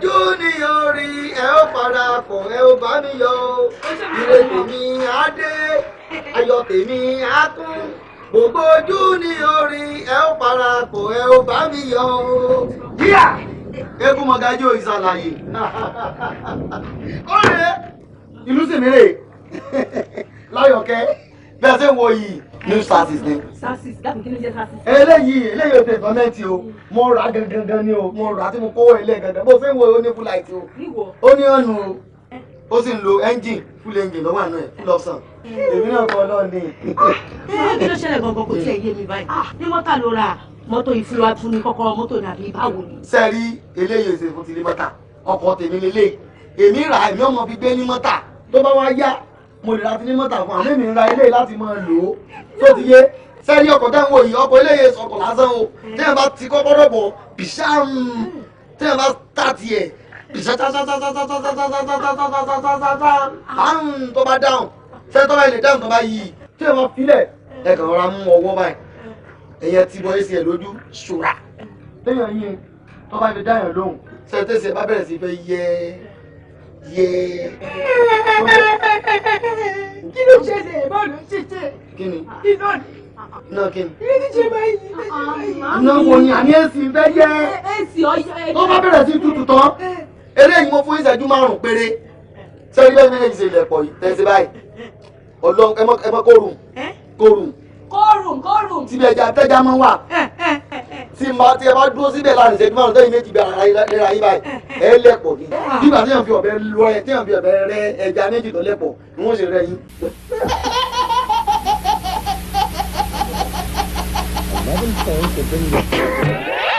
ojú ni orí ẹ ó parapọ̀ ẹ ó bá mi yọ̀ ire tèmi á dé ayọ̀ tèmi á kún gbogbo ojú ni orí ẹ ó parapọ̀ ẹ ó bá mi yọ̀ yíyà eégún mọ̀gájú ìsàlàyé ọ̀rẹ́ ìlú sì mìíràn láyọ̀kẹ́ bí a ṣe ń wo yìí new starsis ni. starsis dábìí kí ló jẹ́ starsis. eléyìí ò tẹ ìfọ́mẹ́ǹtì o mo rà gangan ni o mo rà tí mo kówó ilé gangan bó ṣe ń wo ó ní full light o ó ní ọ̀nù o ó sì ń lo engine full engine lọ́wọ́ àná ẹ̀ full option èmi náà kọ́ lọ́ọ̀ ni. kí ló ṣẹlẹ̀ gangan kò tiẹ̀ yé mi báyìí ní mọ́tà ló ra mọ́tò ìfúnra fún ni kọ́kọ́rọ́ mọ́tò ní àbí báwo ni. sẹ́ẹ̀rí eléyìí èsè fún tìlí mọ́tà ọkọ̀ tèmi lélẹ̀ èmi rà èmi ọmọ fi gbé ní mọ́tà tó bá wá yá mo lè ra ti ní mọ́tà fún àmì mi ra eléyìí láti máa lò ó tó ti yé sẹ́ẹ̀rí ọkọ̀ dáhùn òyì ọkọ̀ eléyìí sọkọ̀ lásán o téèyàn bá ti kọ́kọ́rọ́ bọ̀ bìṣàm téèyàn bá tàtì ẹ̀ bìṣà tó bá dáhùn sẹ́ẹ̀ tó bá ilé dáhùn tó bá yí téèyàn bá filẹ̀ ẹ̀ kàn rọra mú ọwọ́ báyìí ẹ̀yẹ ti bọ́ ẹsẹ̀ lójú ṣùrà téèyàn yín tó bá fi dáyàn lóhùn sẹ́tẹ̀sẹ̀ bá bẹ̀rẹ̀ sí fẹ́ yẹ. kí ló ṣẹlẹ̀ bọ́ọ̀lù títẹ̀. kí ni. iná ni. iná kí ni. ilé níṣẹ́ báyìí. iná wo ni àní èsì fẹ́ yẹ. èsì ọyọ. tó bá bẹ̀rẹ̀ sí tutù tán eléyìí mo fún ìṣẹ́jú 5 péré sẹ́yìn bẹ́ẹ̀ méjèèjì ṣe ilẹ̀ pọ̀ yìí tẹ̀sí báyìí ọlọ́run ẹ mọ́ kórùn kórùn. síbi ẹja tẹ́já máa wà tí ẹ bá dúró síbẹ̀ láàrin ìṣẹ́jú 5 tẹ́yìn méjì bí ara yín báyìí ẹ lẹ̀pọ̀ ni nígbà tí èèyàn fi ọ̀bẹ lọ ẹ tí èèyàn fi ọ̀bẹ rẹ ẹja méjì tó lẹ̀pọ̀ ni wọ́n ṣe rẹ yín. 11 phones have been